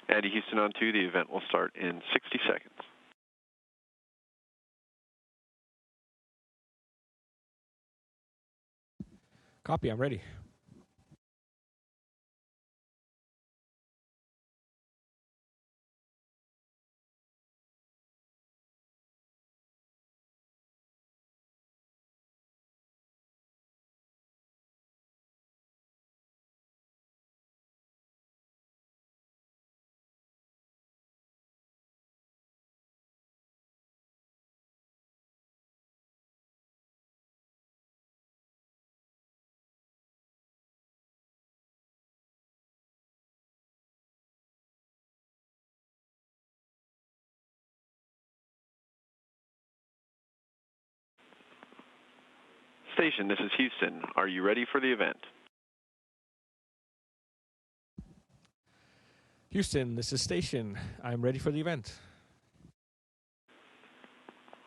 Andy Houston on 2, the event will start in 60 seconds. Copy, I'm ready. Station, this is Houston. Are you ready for the event? Houston, this is Station. I'm ready for the event.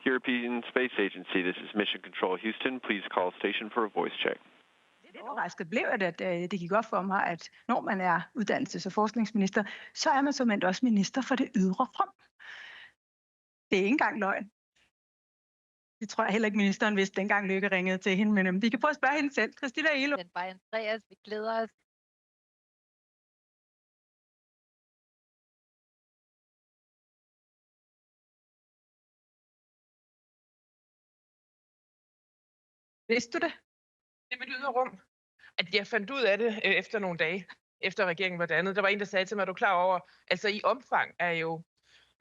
European Space Agency, this is Mission Control Houston. Please call station for a voice check. Lidt overrasket blev jeg, at det gik op for mig, at når man er uddannelses- og forskningsminister, så er man som også minister for det ydre front. Det er ikke engang løgn. Det tror jeg heller ikke, ministeren vidste, dengang Lykke ringede til hende, men vi kan prøve at spørge hende selv. Christina Elo. Den var Andreas, vi glæder os. Vidste du det? Det med det ydre rum. At jeg fandt ud af det efter nogle dage, efter regeringen var dannet. Der var en, der sagde til mig, er du klar over, altså i omfang er jo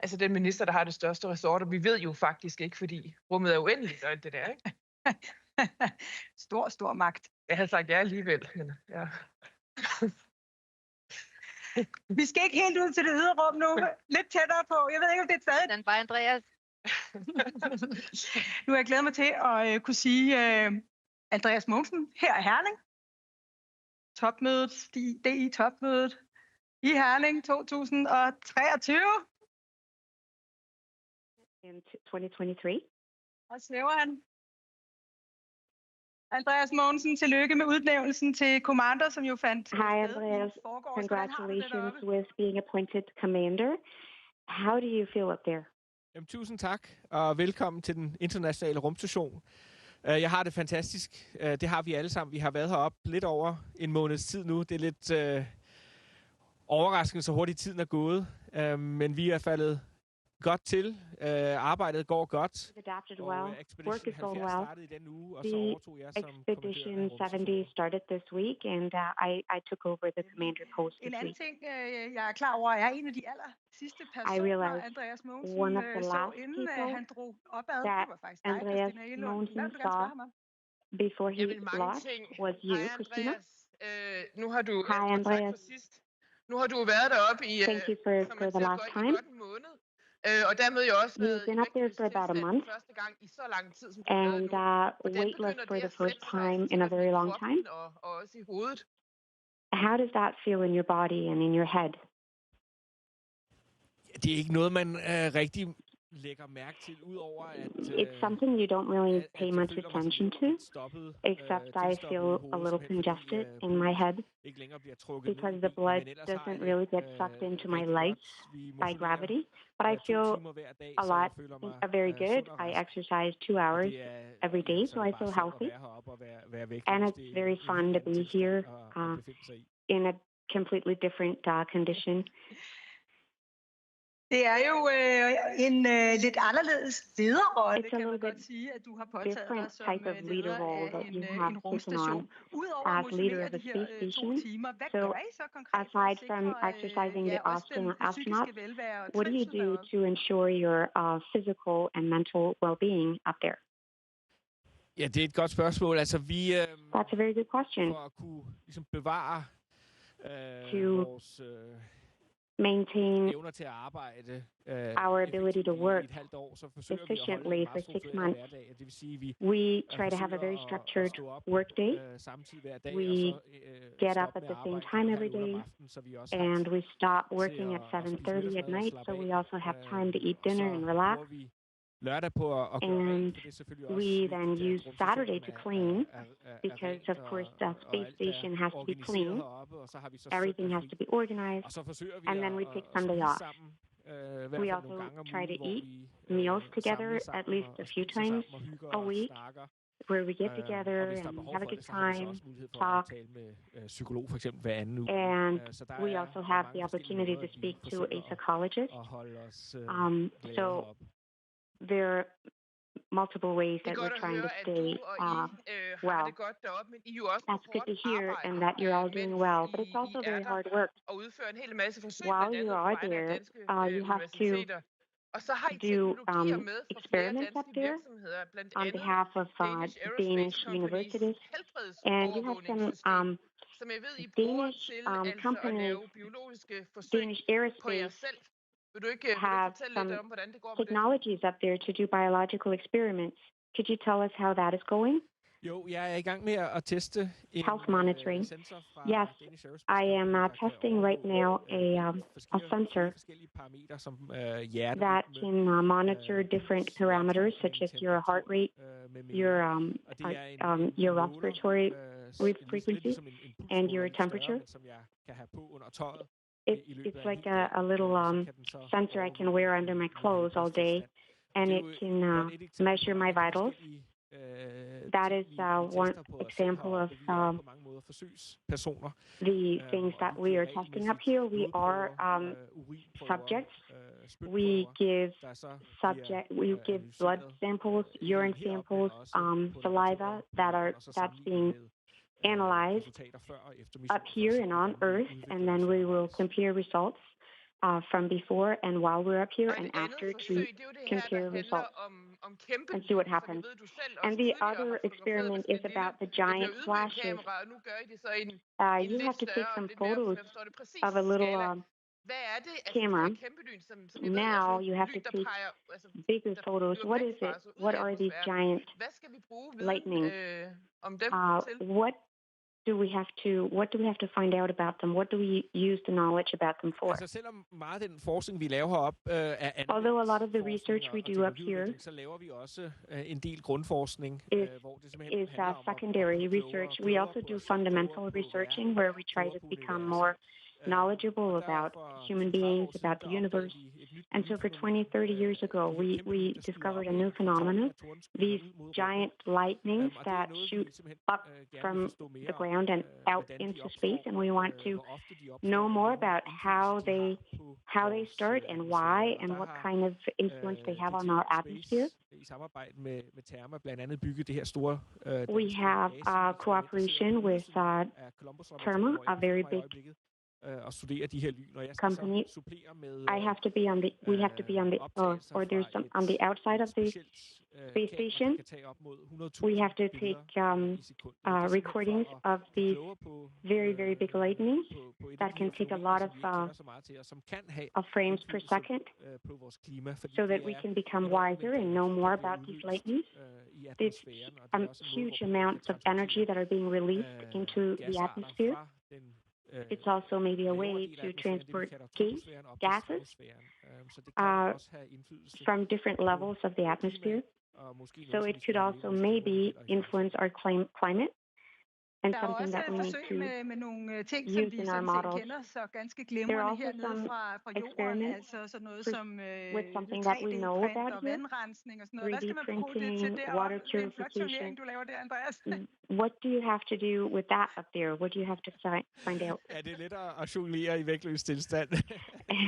altså den minister, der har det største ressort, og vi ved jo faktisk ikke, fordi rummet er uendeligt og alt det der, ikke? Stor magt. Jeg havde sagt ja alligevel. Men, ja. Vi skal ikke helt ud til det ydre rum nu. Lidt tættere på. Jeg ved ikke, om det er stadig. Den var Andreas. Nu har jeg glædet mig til at kunne sige Andreas Mogensen her i Herning. Topmødet, DI-topmødet i Herning 2023. In 2023. Og snæver han. Andreas Mogensen, tillykke med udnævnelsen til commander, som jo fandt sted. Hi, Andreas. Congratulations with being appointed commander. How do you feel up there? Jamen, tusind tak, og velkommen til den internationale rumstation. Jeg har det fantastisk. Det har vi alle sammen. Vi har været heroppe lidt over en måneds tid nu. Det er lidt overraskende, så hurtigt tiden er gået. Men vi er faldet godt til. Arbejdet går godt. Work is going well. The Expedition 70 started this week, and I took over the commander post this week. En anden ting, jeg er klar over, er en af de aller sidste personer, Andreas Mogensen så, inden han drog opad. Det var faktisk dig, Christina Elo. Hvad vil du gerne spørge ham om? Before he left was you, Christina. Nu har du Hi, Andreas. Nu har du været deroppe i Thank you for the last time. Og dermed jo også You've been up there for about a month, and weightless for the first time in a very long time. How does that feel in your body and in your head? Det er ikke noget, man rigtig lægger mærke til, udover at it's something you don't really pay much attention to, except I feel a little congested in my head because the blood doesn't really get sucked into my legs by gravity. But I feel very good. I exercise 2 hours every day, so I feel healthy. And it's very fun to be here in a completely different condition. Det er jo en lidt anderledes lederrolle, kan man godt sige, at du har påtaget dig som leder af en rumstation. Udover at motionere de her 2 timer, hvad gør I så konkret for at sikre også den psykiske velvære og what do you do to ensure your physical and mental well-being up there? Ja, det er et godt spørgsmål. Altså, vi That's a very good question. For at kunne ligesom bevare vores maintain evner til at arbejde our ability to work efficiently for 6 months. We try to have a very structured work day. We get up at the same time every day, and we stop working at 7:30 at night, so we also have time to eat dinner and relax. And we then use Saturday to clean because, of course, the space station has to be clean. Everything has to be organized. And then we take Sunday off. We also try to eat meals together at least a few times a week, where we get together and have a good time, talk. And we also have the opportunity to speak to a psychologist. So there are multiple ways that we're trying to stay well. That's good to hear, and that you're all doing well, but it's also very hard work. While you are there, you have to do experiments up there on behalf of Danish universities, and you have some Danish companies, Danish aerospace, have some technologies up there to do biological experiments. Could you tell us how that is going? Health monitoring. Yes, I am testing right now a sensor that can monitor different parameters, such as your heart rate, your respiratory frequency, and your temperature. It's like a little sensor I can wear under my clothes all day, and it can measure my vitals. That is one example of the things that we are testing up here. We are subjects. We give blood samples, urine samples, saliva that's being analyzed up here and on Earth, and then we will compare results from before and while we're up here and after to compare results and see what happens. And the other experiment is about the giant flashes. You have to take some photos of a little camera. Now you have to take bigger photos. What is it? What are these giant lightnings? What do we have to find out about them? What do we use the knowledge about them for? Although a lot of the research we do up here is secondary research, we also do fundamental researching where we try to become more knowledgeable about human beings, about the universe. And so for 20, 30 years ago, we discovered a new phenomenon, these giant lightnings that shoot up from the ground and out into space. And we want to know more about how they start and why and what kind of influence they have on our atmosphere. We have cooperation with Therma, a very big company. We have to be on the outside of the space station. We have to take recordings of these very, very big lightnings that can take a lot of frames per second, so that we can become wiser and know more about these lightnings. There's huge amounts of energy that are being released into the atmosphere. It's also maybe a way to transport gases from different levels of the atmosphere. So it could also maybe influence our climate. And something that we need to use in our models. There are also some experiments with something that we know about here, 3D printing, water purification. What do you have to do with that up there? What do you have to find out?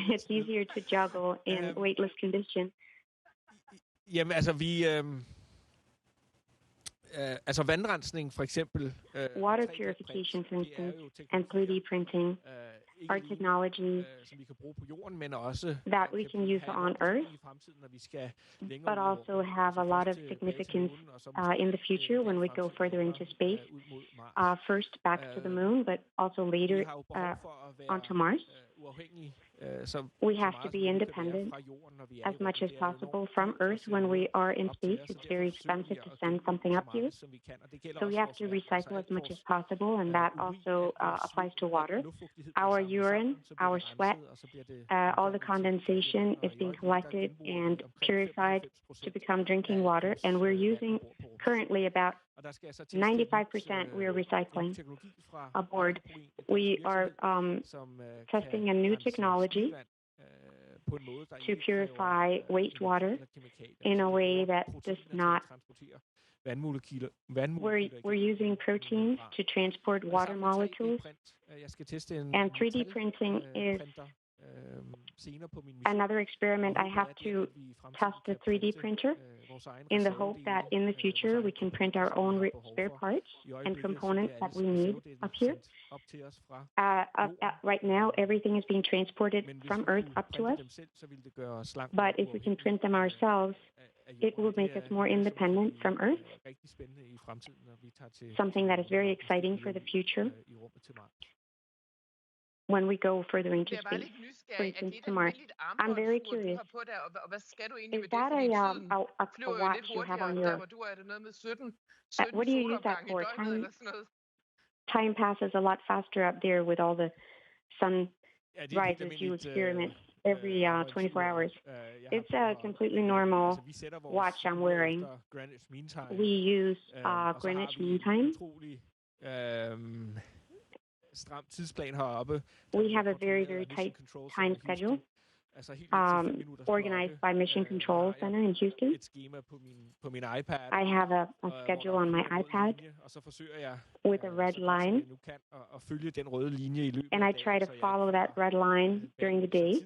It's easier to juggle in weightless condition. vandrensning for eksempel. Water purification, for instance, and 3D printing are technologies that we can use on Earth, but also have a lot of significance in the future when we go further into space. First back to the moon, but also later onto Mars. We have to be independent as much as possible from Earth when we are in space. It's very expensive to send something up here. So we have to recycle as much as possible, and that also applies to water. Our urine, our sweat, all the condensation is being collected and purified to become drinking water, and we're using currently about 95% we are recycling aboard. We are testing a new technology to purify wastewater in a way that does not. We're using proteins to transport water molecules, and 3D printing is another experiment. I have to test the 3D printer in the hope that in the future we can print our own spare parts and components that we need up here. Right now, everything is being transported from Earth up to us, but if we can print them ourselves, it will make us more independent from Earth, something that is very exciting for the future when we go further into space, for instance, to Mars. I'm very curious. Is that a watch you have on your... what do you use that for? Time passes a lot faster up there with all the sunrises you experiment every 24 hours. It's a completely normal watch I'm wearing. We use Greenwich Mean Time. We have a very, very tight time schedule organized by Mission Control Center in Houston. I have a schedule on my iPad with a red line, and I try to follow that red line during the day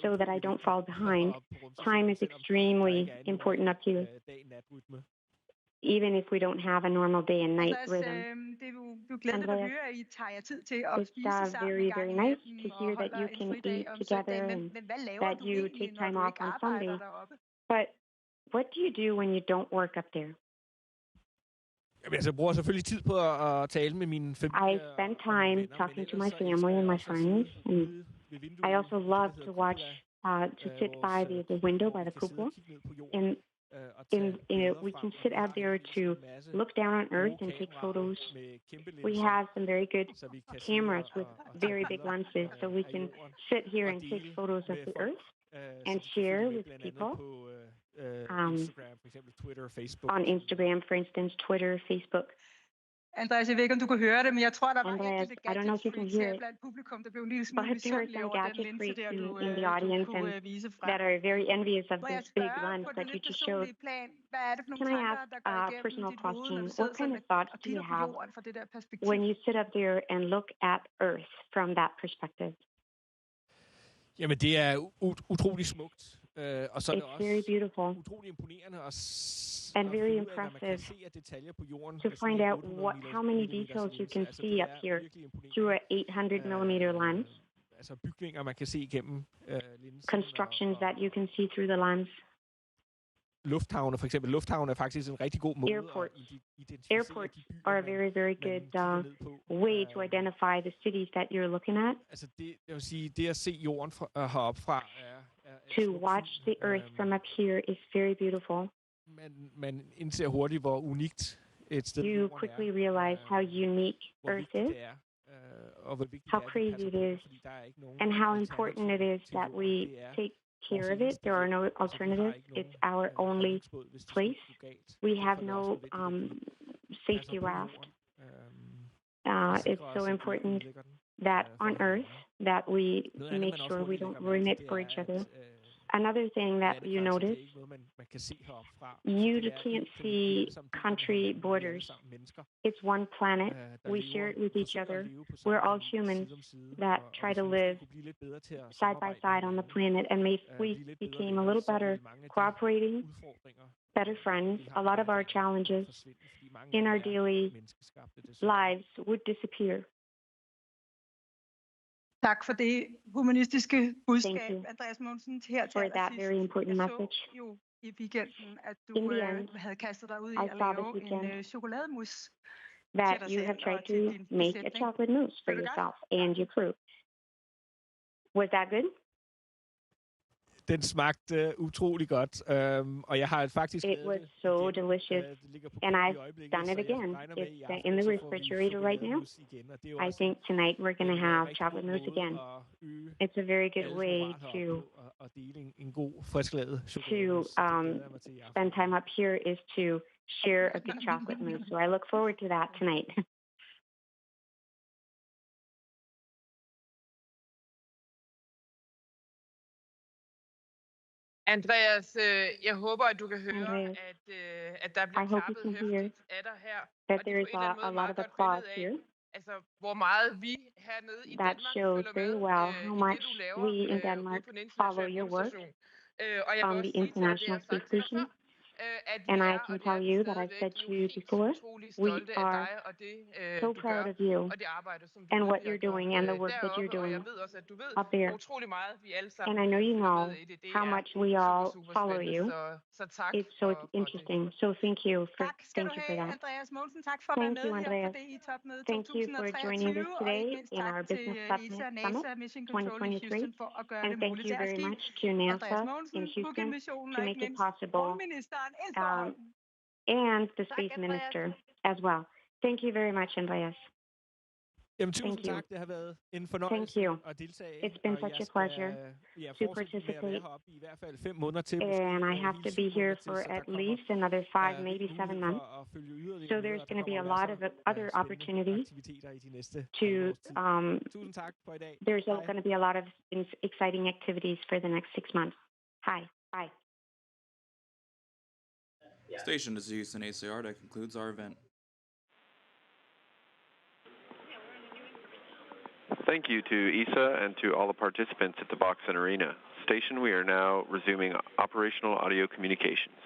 so that I don't fall behind. Time is extremely important up here, even if we don't have a normal day and night rhythm. Andreas, it's very, very nice to hear that you can eat together and that you take time off on Sunday. But what do you do when you don't work up there? I spend time talking to my family and my friends, and I also love to watch, to sit by the window, by the cupola, and we can sit out there to look down on Earth and take photos. We have some very good cameras with very big lenses, so we can sit here and take photos of the Earth and share with people on Instagram, for instance, Twitter, Facebook. Andreas, jeg ved ikke, om du kan høre det, men jeg tror, der var Andreas, enkelte gadget-freaks her blandt publikum, der blev en lille smule misundelige over den linse der, du kunne vise frem. That are very envious of this big lens that you just showed. Hvad er det for nogle tanker, der går igennem dit hoved, når du sidder sådan og kigger på jorden fra det der perspektiv? When you sit up there and look at Earth from that perspective? Jamen, det er utrolig smukt. Og så er det også utrolig imponerende and very impressive to find out how many details you can see up here through an 800-millimeter lens. Bygninger, man kan se igennem constructions that you can see through the lens. Lufthavne, for eksempel. Lufthavne er faktisk en rigtig god måde Airports are a very, very good way to identify the cities that you're looking at. Altså jeg vil sige, det at se jorden heroppe fra to watch the Earth from up here is very beautiful. Man indser hurtigt, hvor unikt et sted you quickly realize how unique Earth is, how crazy it is, and how important it is that we take care of it. There are no alternatives. It's our only place. We have no safety raft. It's so important that on Earth that we make sure we don't ruin it for each other. Another thing that you notice, you can't see country borders. It's one planet. We share it with each other. We're all humans that try to live side by side on the planet. And if we became a little better cooperating, better friends, a lot of our challenges in our daily lives would disappear. Tak for det humanistiske budskab, Andreas Mogensen, her til allersidst. Jeg så jo i weekenden, at du havde kastet dig ud i at lave en chokolademus that you have tried to make a chocolate mousse for yourself and your crew. Was that good? Den smagte utrolig godt, og jeg har faktisk It was so delicious, and I've done it again. It's in the refrigerator right now. I think tonight we're going to have chocolate mousse again. It's a very good way to spend time up here is to share a good chocolate mousse. So I look forward to that tonight. Andreas, jeg håber, at du kan høre, at der bliver klappet høfligt af dig her. That there is a lot of applause here. Altså, hvor meget vi hernede i That Danmark shows følger very med well how i much det, du laver we in Denmark follow your work on the International Space Station. And I can tell you that I've said to you before, we are so proud of you and what you're doing and the work that you're doing up there. And I know you know how much we all follow you. It's so interesting. So thank you for that. Andreas Mogensen, tak for at Thank være you, med her Andreas. på DI-topmødet Thank you for joining us 2023, today og ikke mindst in our tak til Business ESA, Summit NASA Mission Control i 2023. Houston for at gøre And det thank muligt. you Så very give much to NASA Andreas Mogensen, in Houston Cook-missionen to og make ikke it mindst possible, rumministeren Elster. and the Space Minister as well. Thank you very much, Andreas. Jamen, tusind tak. Det har været en fornøjelse at deltage. It's been such a pleasure to participate. I hvert fald 5 måneder til. And I have to be here for at least another 5, maybe 7 months. So there's going to be a lot of other opportunities to, there's going to be a lot of exciting activities for the next 6 months. Hi, bye. Station to Houston ACR, that concludes our event. Thank you to ESA and to all the participants at the Box and Arena. Station, we are now resuming operational audio communications.